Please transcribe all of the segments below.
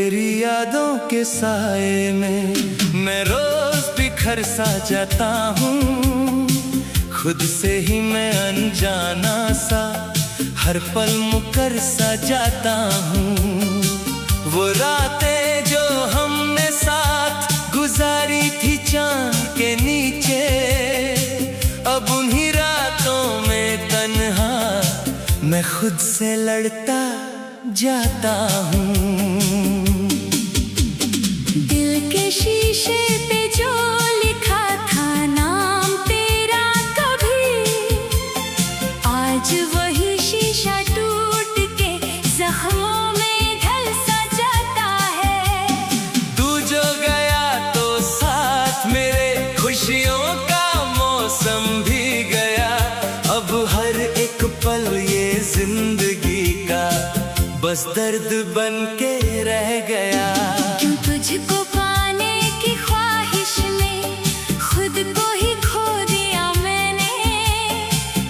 तेरी यादों के साए में मैं रोज बिखर सा जाता हूँ। खुद से ही मैं अनजाना सा हर पल मुकर सा जाता हूँ। वो रातें जो हमने साथ गुजारी थी चांद के नीचे, अब उन्हीं रातों में तन्हा मैं खुद से लड़ता जाता हूँ। दिल के शीशे पे जो लिखा था नाम तेरा कभी, आज वही शीशा टूट के जख्मों में ढल सा जाता है। तू जो गया तो साथ मेरे खुशियों का मौसम भी गया। अब हर एक पल ये जिंदगी का बस दर्द बन के रह गया। क्यों तुझको पाने की ख्वाहिश में खुद को ही खो दिया मैंने,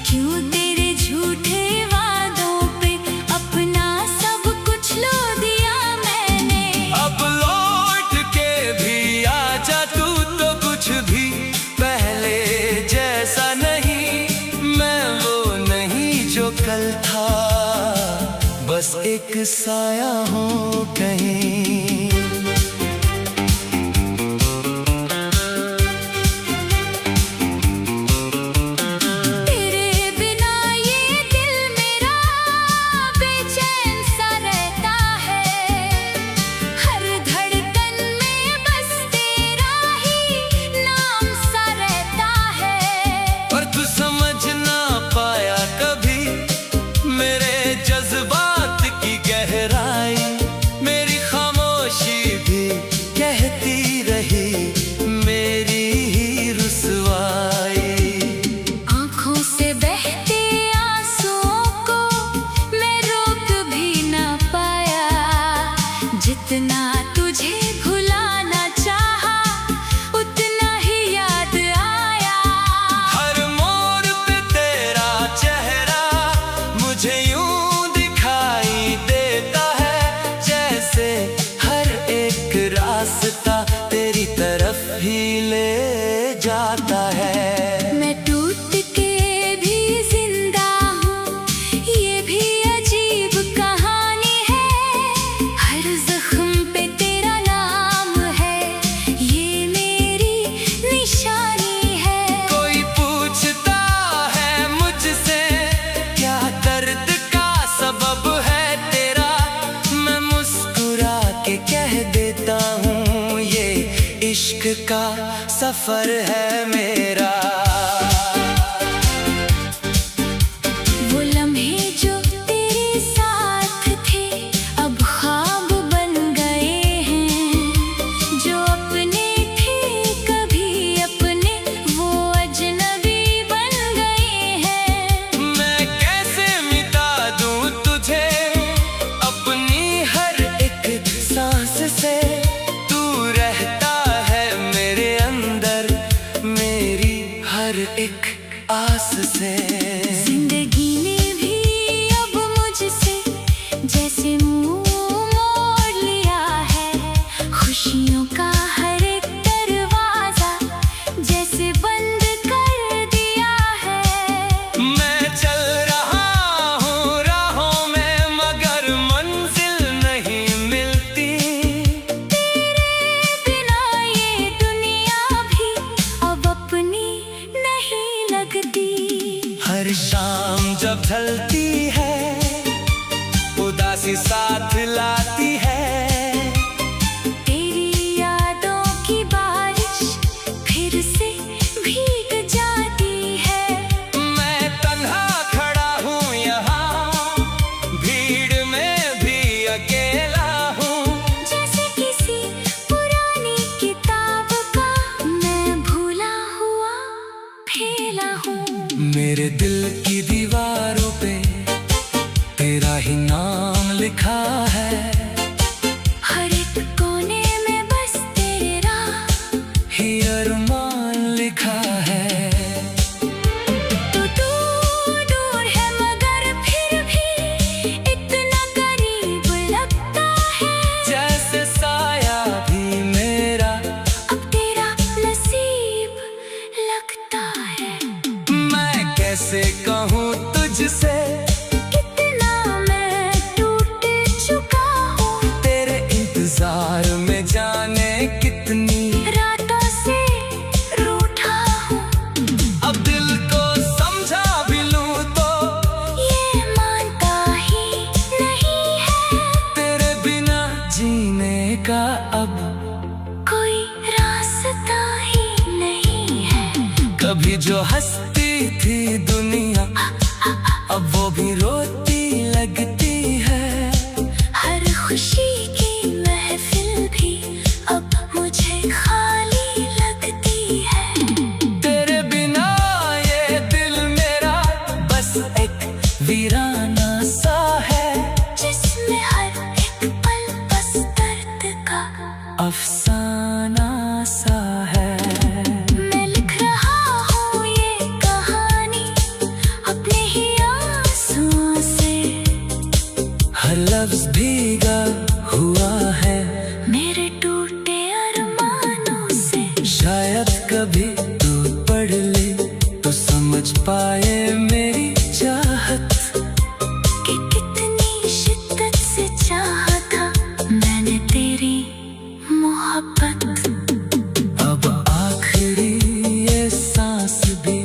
क्यों तेरे झूठे वादों पे अपना सब कुछ लो दिया मैंने। अब लौट के भी आजा तू तो कुछ भी पहले जैसा नहीं, मैं वो नहीं जो कल था, बस एक साया हूँ कहीं। तेरे बिना ये दिल मेरा बेचैन सा रहता है, हर धड़कन में बस तेरा ही नाम सा रहता है। पर तू समझ ना पाया कभी मेरे जज्बात की गहराई, मेरी खामोशी भी कहती रही मेरी ही रुसवाई। आँखों से बहते आंसुओं को मैं रोक भी ना पाया, जितना तुझे भुलाना चाहा उतना ही याद आया। हर मोड़ पे तेरा चेहरा मुझे यूं दिखाई देता है, जैसे हर एक रास्ता तेरी तरफ ही ले जाता है। मैं टूट के भी जिंदा हूँ, ये भी अजीब कहानी है। हर जख्म पे तेरा नाम है, ये मेरी निशानी है। कोई पूछता है मुझसे क्या दर्द का सबब है तेरा, मैं मुस्कुरा के कह देता हूँ ये इश्क का सफर है मेरा। वो लम्हे जो तेरे साथ थे अब ख्वाब बन गए हैं, जो अपने थे कभी अपने वो अजनबी बन गए हैं। मैं कैसे मिटा दूँ तुझे अपनी हर एक सांस से, तू रहता है मेरे अंदर मेरी हर एक आस से। जिंदगी ने भी अब मुझसे जैसे मुंह मोड़ लिया है, खुशियों का हर एक दरवाजा जैसे बंद कर दिया है। मैं चल रहा हूँ राहों में मगर मंजिल नहीं मिलती, तेरे बिना ये दुनिया भी अब अपनी नहीं लगती। हर शाम जब ढलती है उदासी साथ लाती है। तेरी यादों की बारिश फिर से भीग जाती है। मैं तन्हा खड़ा हूँ यहाँ भीड़ में भी अकेला हूँ, जैसे किसी पुरानी किताब का मैं भूला हुआ फेला हूँ। मेरे दिल की दीवारों पे तेरा ही नाम लिखा है, हर एक कोने में बस तेरा ही अरमान लिखा है। तो दूर है मगर फिर भी इतना करीब लगता है, जैसे वीराना सा है, जिसमें हर एक पल बस दर्द का अफसाना सा है। मैं लिख रहा हूँ ये कहानी अपने ही आंसुओं से, हर लफ्ज भीगा हुआ है मेरे टूटे अरमानों से। शायद कभी तू पढ़ ले तो समझ पाए मेरी चाहत, कि कितनी शिद्दत से चाहा था मैंने तेरी मोहब्बत। अब आखिरी ये सांस भी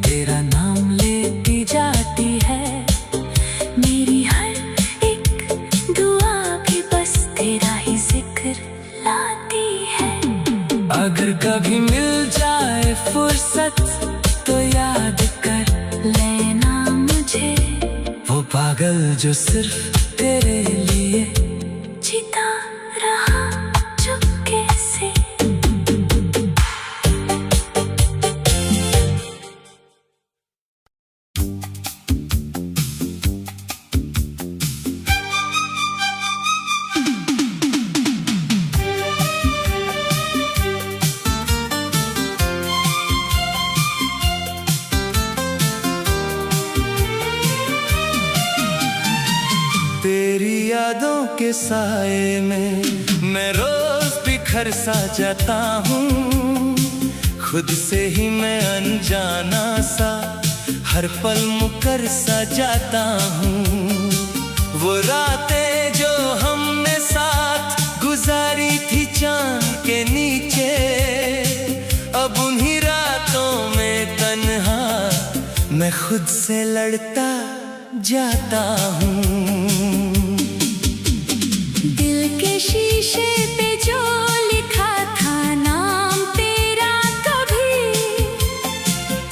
तेरा नाम लेती जाती है, मेरी हर एक दुआ भी बस तेरा ही जिक्र लाती है। अगर कभी मिल जाए फुर्सत तो याद कर लेना मुझे, वो पागल जो सिर्फ तेरे लिए जीता रहा चुपके से। तेरी यादों के साए में मैं रोज बिखर सा जाता हूँ, खुद से ही मैं अनजाना सा हर पल मुकर सा जाता हूँ। वो रातें जो हमने साथ गुजारी थी चांद के नीचे, अब उन्हीं रातों में तन्हा मैं खुद से लड़ता जाता हूँ। दिल के शीशे पे जो लिखा था नाम तेरा कभी,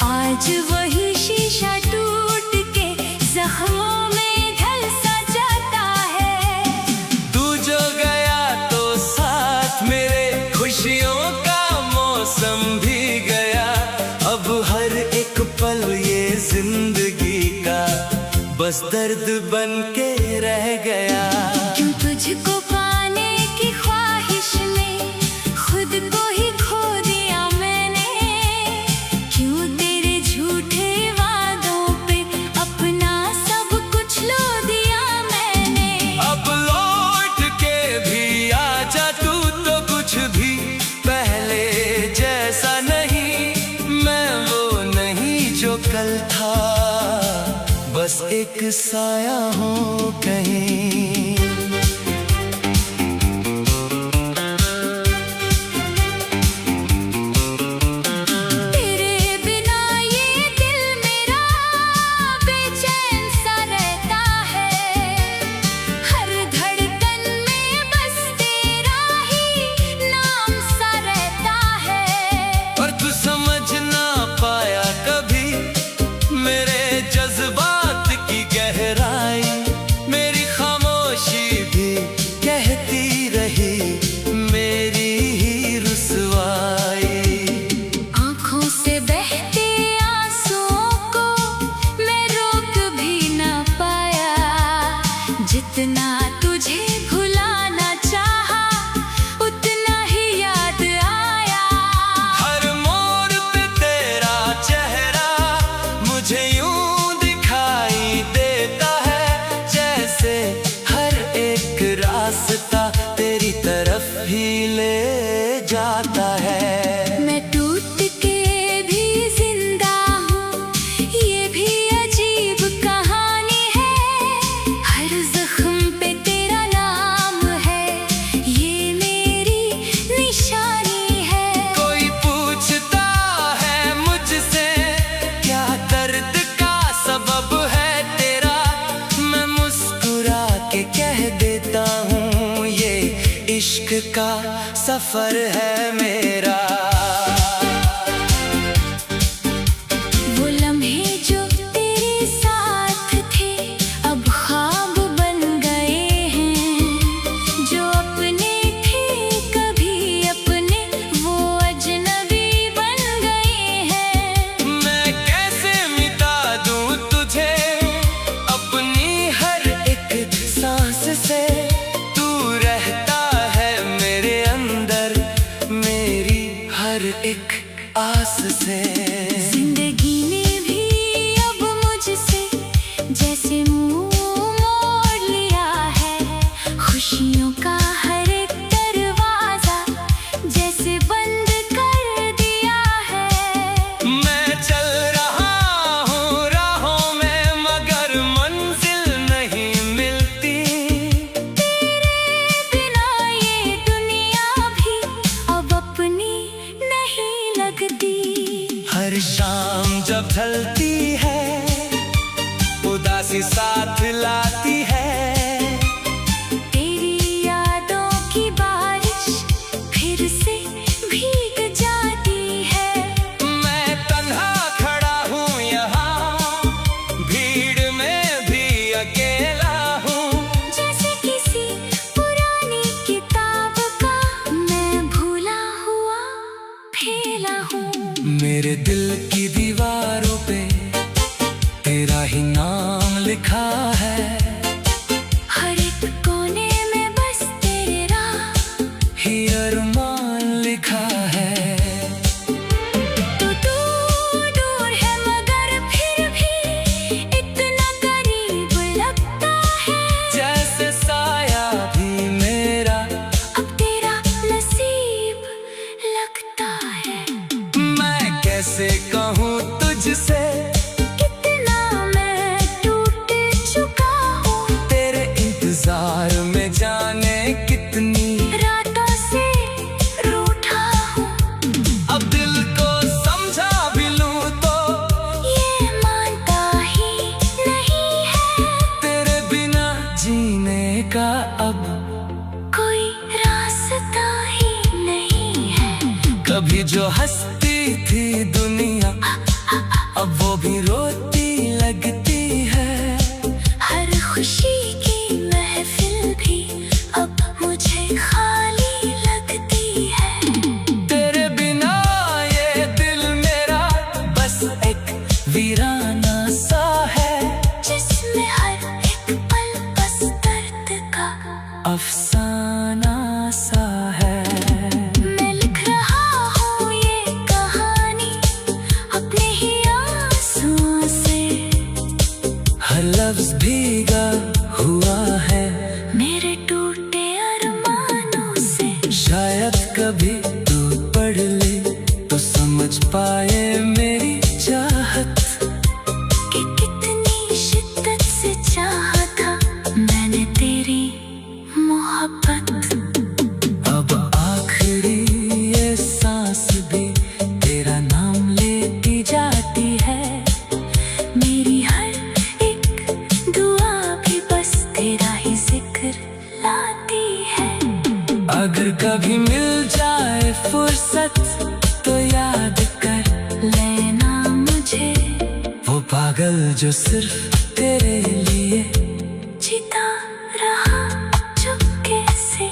आज वही शीशा टूट के जख्मों में ढल सा जाता है। तू जो गया तो साथ मेरे खुशियों का मौसम भी गया, अब हर एक पल ये जिंदगी का बस दर्द बन के रह गया। क्यों तुझको पाने की ख्वाहिश में खुद को ही खो दिया मैंने, क्यों तेरे झूठे वादों पे अपना सब कुछ लो दिया मैंने। अब लौट के भी आजा तू तो कुछ भी पहले जैसा नहीं, मैं वो नहीं जो कल था, बस एक साया हूँ कहीं। तेरे बिना ये दिल मेरा बेचैन सा रहता है, हर धड़कन में बस तेरा ही नाम सा रहता है। पर तू समझ ना पाया कभी मेरे जज्बात की गहराई, मेरी खामोशी भी कहती रही मेरी ही रुसवाई। आँखों से बहते आंसुओं को मैं रोक भी ना पाया, जितना तुझे भुलाना चाहा उतना ही याद आया। हर मोड़ पे तेरा चेहरा मुझे यूं दिखाई देता है, जैसे हर एक रास्ता तेरी तरफ ही ले जाता है। मैं टूट के भी जिंदा हूँ, ये भी अजीब कहानी है, हर जख्म पे तेरा नाम है, ये मेरी निशानी है। कोई पूछता है मुझसे क्या दर्द का सबब है तेरा, मैं मुस्कुरा के कह देता हूँ ये इश्क का सफर है मेरा। वो लम्हे जो तेरे साथ थे अब ख्वाब बन गए हैं, जो अपने थे कभी अपने वो अजनबी बन गए हैं। मैं कैसे मिटा दूँ तुझे ढलती है, उदासी साथ लाती है। तेरी यादों की बारिश फिर से भीग जाती है। मैं तन्हा खड़ा हूँ यहाँ, भीड़ में भी अकेला हूँ। जैसे किसी पुरानी किताब का मैं भूला हुआ फेला हूँ। मेरे दिल की दीवारों पे तेरा ही नाम लिखा है, हर एक कोने में बस तेरा ही अरमान लिखा है। तू दूर दूर है मगर फिर भी इतना करीब लगता है। जैसे साया भी मेरा अब तेरा नसीब लगता है। मैं कैसे कहूँ तुझसे कितना मैं टूट चुका हूँ। तेरे इंतजार में जाने कितनी रातों से रूठा हूँ। अब दिल को समझा भी लूँ तो ये मानता ही नहीं है। तेरे बिना जीने का अब कोई रास्ता ही नहीं है। कभी जो हंसती थी दुनिया अब वो भी रोती लगती है। हर खुशी की महफिल भी अब मुझे खाली लगती है। तेरे बिना ये दिल मेरा बस एक वीराना सा है, जिसमें हर एक पल बस दर्द का अफसाना सा है। मैं लिख रहा हूँ ये कहानी अपने ही आंसुओं से। हर लफ्ज भीगा हुआ है मेरे टूटे अरमानों से। शायद कभी तू पढ़ ले तो समझ पाए मेरी चाहत। कि कितनी शिद्दत से चाहा था मैंने तेरी मोहब्बत। अब आखिरी ये सांस भी तेरा नाम लेती जाती है। मेरी हर एक दुआ भी बस तेरा ही जिक्र लाती है। अगर कभी मिल जाए फुर्सत तो याद कर लेना मुझे वो पागल जो सिर्फ तेरे लिए जीता रहा चुपके से।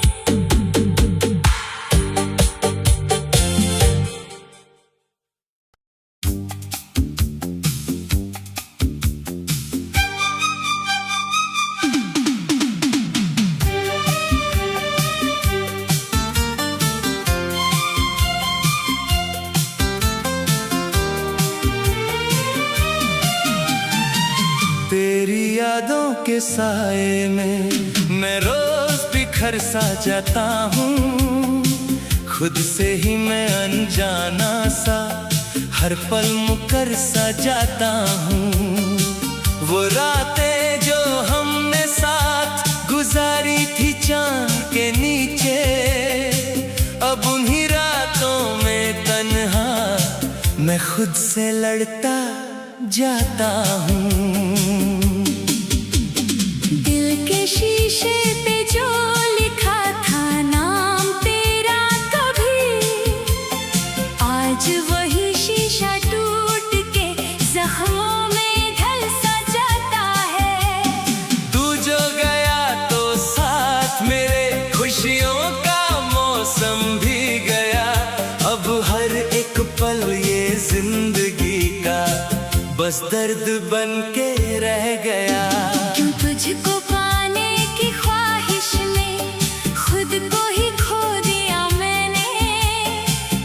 तेरी यादों के साए में मैं रोज बिखर सा जाता हूँ। खुद से ही मैं अनजाना सा हर पल मुकर सा जाता हूँ। वो रातें जो हमने साथ गुजारी थी चांद के नीचे, अब उन्हीं रातों में तन्हा मैं खुद से लड़ता जाता हूँ। दिल के शीशे पे जो लिखा था नाम तेरा कभी, आज वही शीशा टूट के जख्मों में ढल सा जाता है। तू जो गया तो साथ मेरे खुशियों का मौसम भी गया। अब हर एक पल ये जिंदगी का बस दर्द बन के रह गया। क्यों तुझको पाने की ख्वाहिश में खुद को ही खो दिया मैंने।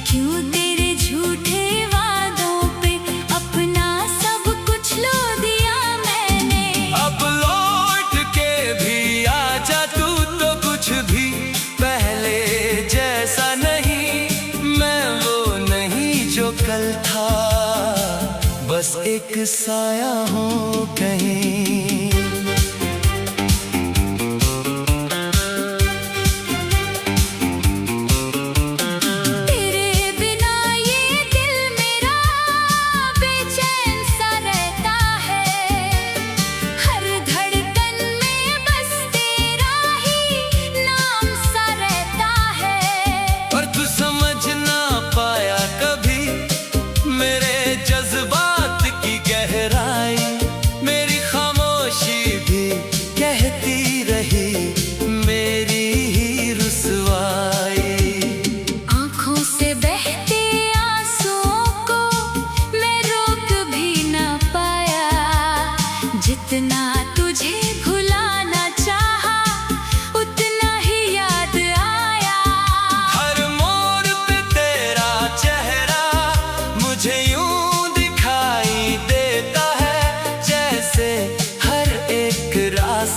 क्यों तेरे झूठे वादों पे अपना सब कुछ लो दिया मैंने। अब लौट के भी आजा तू तो कुछ भी पहले जैसा नहीं। मैं वो नहीं जो कल था, बस एक साया हूँ कहीं। तेरे बिना ये दिल मेरा बेचैन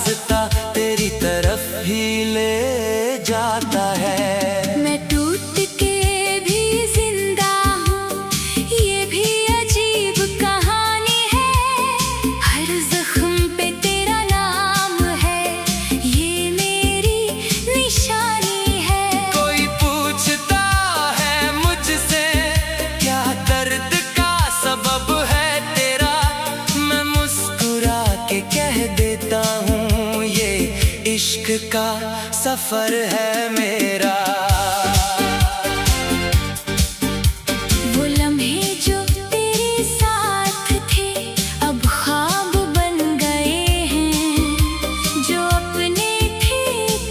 रास्ता तेरी तरफ ही ले जाता है। मैं टूट के भी जिंदा हूँ, ये भी अजीब कहानी है। हर जख्म पे तेरा नाम है, ये मेरी निशानी है। कोई पूछता है मुझसे क्या दर्द का सबब है तेरा, मैं मुस्कुरा के कह देता हूँ ये इश्क का सफर है मेरा। वो लम्हे जो तेरे साथ थे अब ख्वाब बन गए हैं। जो अपने थे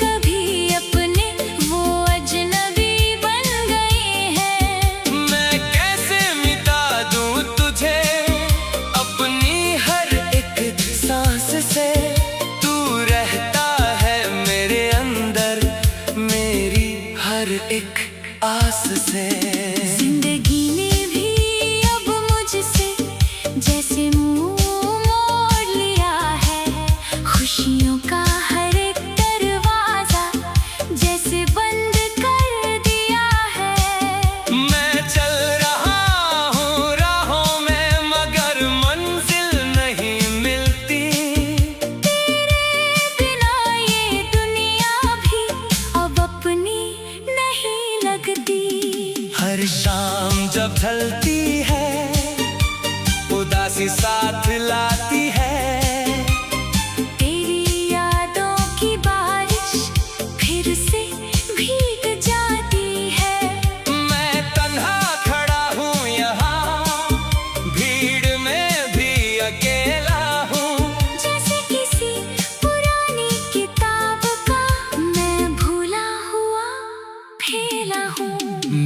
कभी अपने, वो अजनबी बन गए हैं। मैं कैसे मिटा दूं तुझे अपनी हर एक सांस से, तू रहता है मेरे अंदर मेरी हर एक आस से। जिंदगी ने भी अब मुझसे जैसे मुंह मोड़ लिया है। खुशियों का हर एक दरवाजा जैसे बंद कर दिया है। मैं चल रहा हूँ राहों में मगर मंजिल नहीं मिलती, तेरे बिना ये दुनिया भी अब अपनी नहीं लगती। हर शाम जब ढलती है उदासी साथ लाती है। तेरी यादों की बारिश फिर से भीग जाती है। मैं तन्हा खड़ा हूँ यहाँ भीड़ में भी अकेला हूँ। जैसे किसी पुरानी किताब का मैं भूला हुआ फेला हूँ।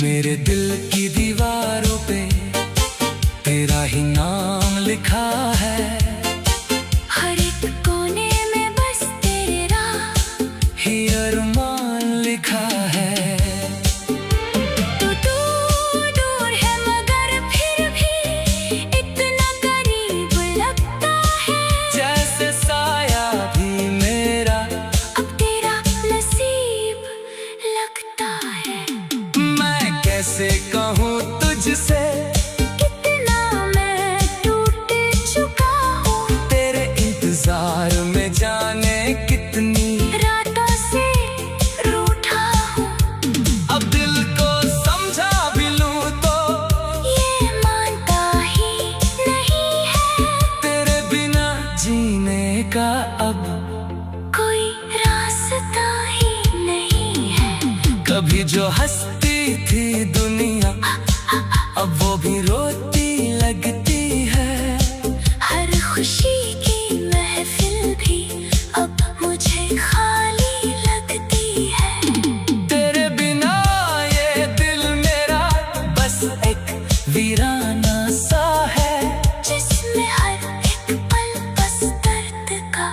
मेरे दिल की दीवारों पे तेरा ही नाम लिखा है। हर एक कोने में बस तेरा ही अरमान लिखा है। तू दूर दूर है मगर फिर भी इतना करीब लगता है। जैसे साया भी मेरा अब तेरा नसीब लगता है। मैं कैसे कहूँ तुझसे कितना मैं टूट चुका हूँ। तेरे इंतजार में जाने कितनी रातों से रूठा हूँ। अब दिल को समझा भी लूं तो ये मानता ही नहीं है। तेरे बिना जीने का अब कोई रास्ता ही नहीं है। कभी जो हंसती थी दुनिया अब वो भी रोती लगती है। हर खुशी की महफिल भी अब मुझे खाली लगती है। तेरे बिना ये दिल मेरा बस एक वीराना सा है, जिसमें हर एक पल बस दर्द का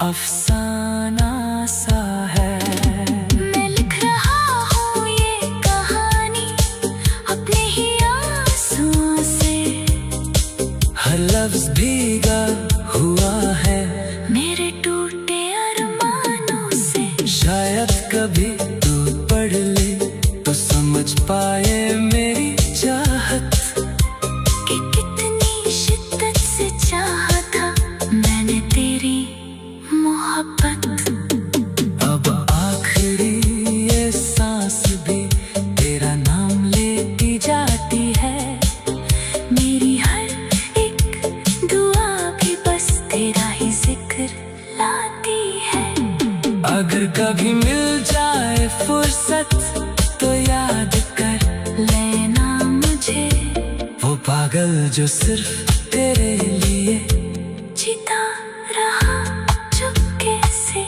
अफसाना सा है। मैं लिख रहा हूँ ये कहानी अपने ही आंसुओं से। हर लफ्ज भीगा हुआ है मेरे टूटे अरमानों से। शायद कभी तू पढ़ ले तो समझ पाए मेरी चाहत। कि कितनी शिद्दत से चाहा था मैंने तेरी मोहब्बत। अब आखिरी ये सांस भी तेरा नाम लेती जाती है। मेरी हर एक दुआ भी बस तेरा ही जिक्र लाती है। अगर कभी मिल जाए फुर्सत तो याद कर लेना मुझे वो पागल जो सिर्फ तेरे लिए जीता रहा चुपके से।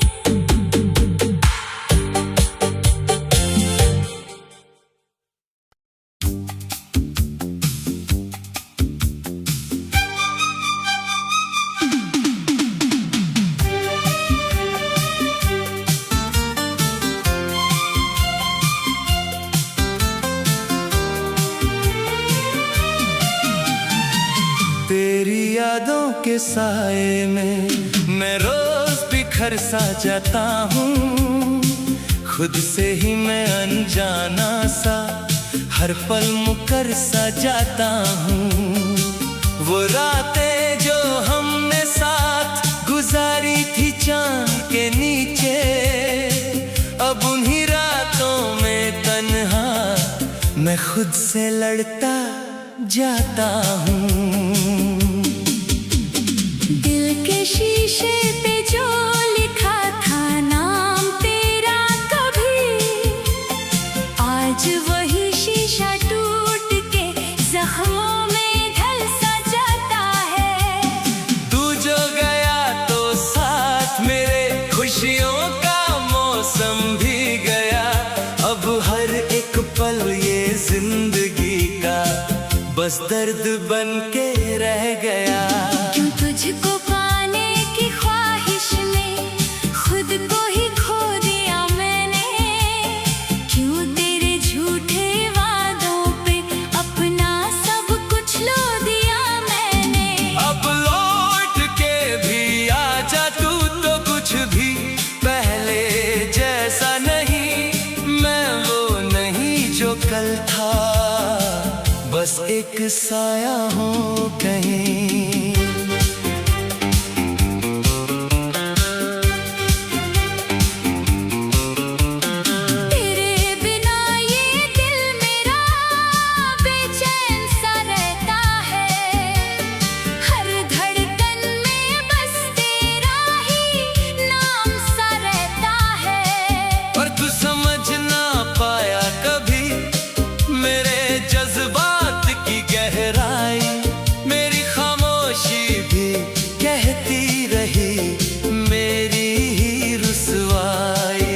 तेरी यादों के साए में मैं रोज बिखर बिखर सा जाता हूँ, खुद से ही मैं अनजाना सा हर पल मुकर सा जाता हूँ। वो रातें जो हमने साथ गुजारी थी चांद के नीचे, अब उन्हीं रातों में तन्हा मैं खुद से लड़ता जाता हूँ। दिल के शीशे पे जो लिखा था नाम तेरा कभी, आज वही शीशा टूट के जख्मों में ढल सा जाता है। तू जो गया तो साथ मेरे खुशियों का मौसम भी गया, अब हर एक पल ये जिंदगी का बस दर्द बन के रह गया। क्यों तुझको पाने की ख्वाहिश में खुद को ही खो दिया मैंने, क्यों तेरे झूठे वादों पे अपना सब कुछ लो दिया मैंने। अब लौट के भी आजा तू तो कुछ भी पहले जैसा नहीं, मैं वो नहीं जो कल था, बस एक साया हूँ कहीं। तेरे बिना ये दिल मेरा बेचैन सा रहता है, हर धड़कन में बस तेरा ही नाम सा रहता है। पर तू समझ ना पाया कभी मेरे जज्बात की गहराई, मेरी खामोशी भी कहती रही मेरी ही रुसवाई।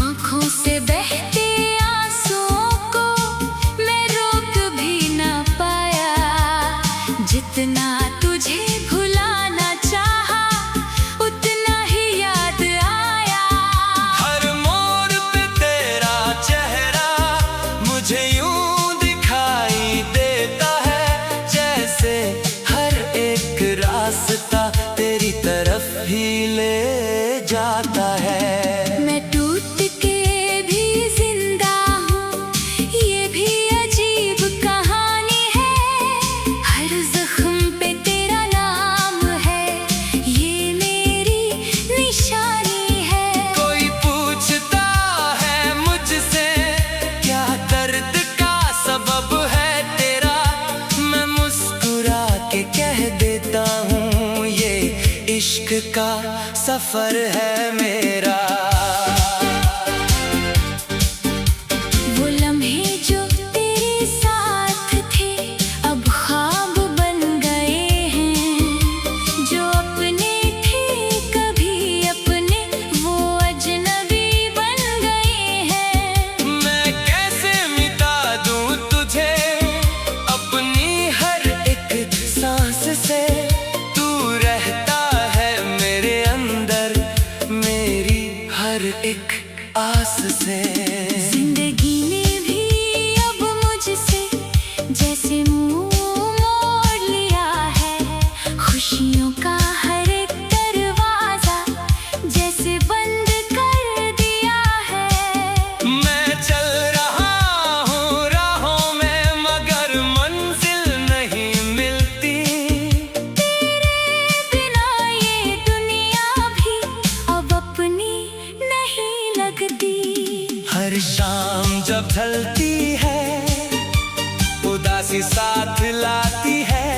आँखों से बहते आंसुओं को मैं रोक भी ना पाया, जितना तुझे भुलाना चाहा उतना ही याद आया। हर मोड़ पे तेरा चेहरा मुझे यूं दिखाई देता है, जैसे हर एक रास्ता तेरी तरफ ही ले जाता है। मैं टूट के भी जिंदा हूँ, ये भी अजीब कहानी है, हर जख्म पे तेरा नाम है, ये मेरी निशानी है। कोई पूछता है मुझसे क्या दर्द का सबब है तेरा, मैं मुस्कुरा के कह देता हूँ ये इश्क का सफर है मेरा। वो लम्हे जो तेरे साथ थे अब ख्वाब बन गए हैं, जो अपने थे कभी अपने वो अजनबी बन गए हैं। मैं कैसे मिटा दूँ तुझे अपनी हर एक सांस से, तू रहता है मेरे अंदर मेरी हर एक आस से। जिंदगी ने भी अब मुझसे जैसे मुंह मोड़ लिया है, खुशियों का हर एक दरवाजा जैसे बंद कर दिया है। मैं चल रहा हूँ राहों में मगर मंजिल नहीं मिलती, तेरे बिना ये दुनिया भी अब अपनी नहीं लगती। हर शाम जब ढलती है उदासी साथ लाती है,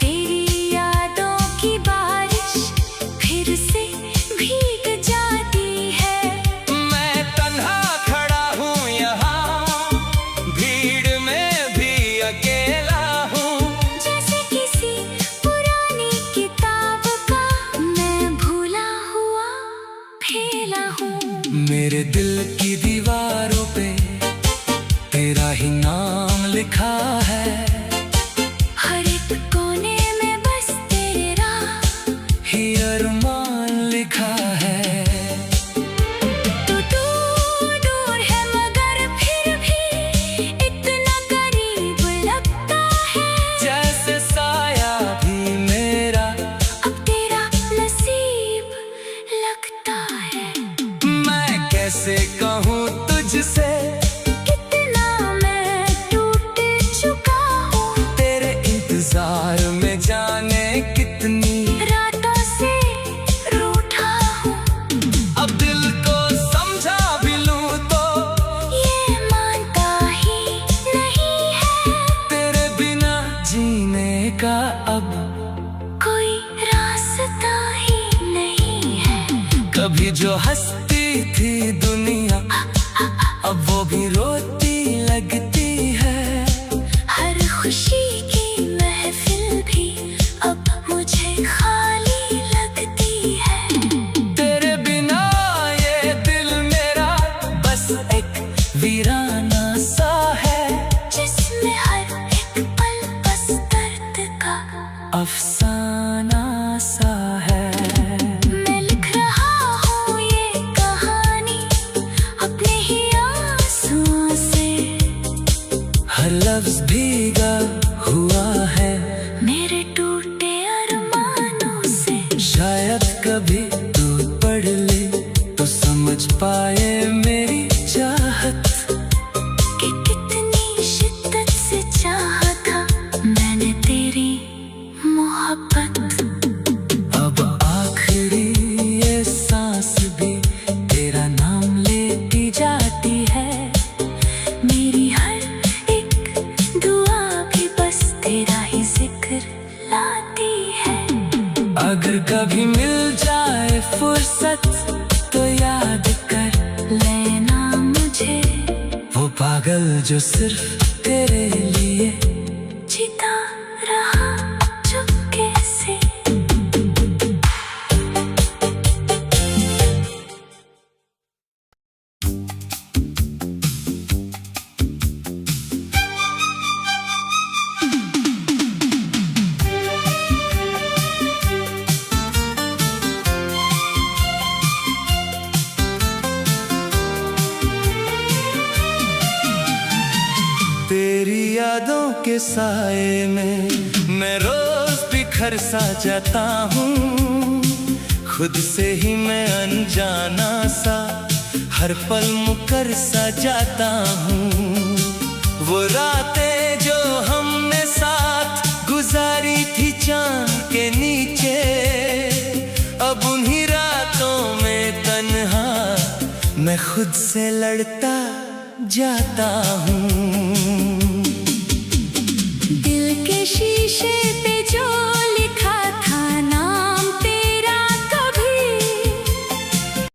तेरी यादों की बारिश फिर से भीग जाती है। मैं तन्हा खड़ा हूँ यहाँ भीड़ में भी अकेला हूँ, जैसे किसी पुरानी किताब का मैं भूला हुआ फेला हूँ। मेरे दिल की दीवारों पे तेरा ही नाम लिखा है, हर एक कोने में बस तेरा ही अरमान लिखा है। तू दूर है मगर फिर भी इतना करीब लगता है, जैसे साया भी मेरा अब तेरा नसीब कैसे कहूँ तुझसे कितना मैं टूट चुका हूँ। तेरे इंतजार में जाने कितनी रातों से रूठा हूँ। अब दिल को समझा भी लूं तो ये मानता ही नहीं है। तेरे बिना जीने का अब कोई रास्ता ही नहीं है। कभी जो हंसती थी दुनिया अब वो भी रोती लगती है। हर खुशी की महफिल भी अब मुझे खाली लगती है। तेरे बिना ये दिल मेरा बस एक वीराना सा है, जिसमें हर एक पल बस दर्द का अफसाना सा है। मैं लिख रहा हूँ ये कहानी अपने ही आंसुओं से। हर लफ्ज भीगा हुआ है मेरे टूटे अरमानों से। शायद कभी तू पढ़ ले तो समझ पाए मेरी चाहत कि कितनी शिद्दत से चाहा था मैंने तेरी मोहब्बत। अब आखिरी ये सांस भी तेरा नाम लेती जाती है। मेरी हर एक दुआ भी बस तेरा ही जिक्र लाती है। अगर कभी मिल जाए फुर्सत तो याद कर लेना मुझे वो पागल जो सिर्फ तेरे लिए जीता रहा चुपके से। तेरी यादों के साए में मैं रोज बिखर सा जाता हूँ। खुद से ही मैं अनजाना सा हर पल मुकर सा जाता हूँ। वो रातें जो हमने साथ गुजारी थी चांद के नीचे, अब उन्हीं रातों में तन्हा मैं खुद से लड़ता जाता हूँ।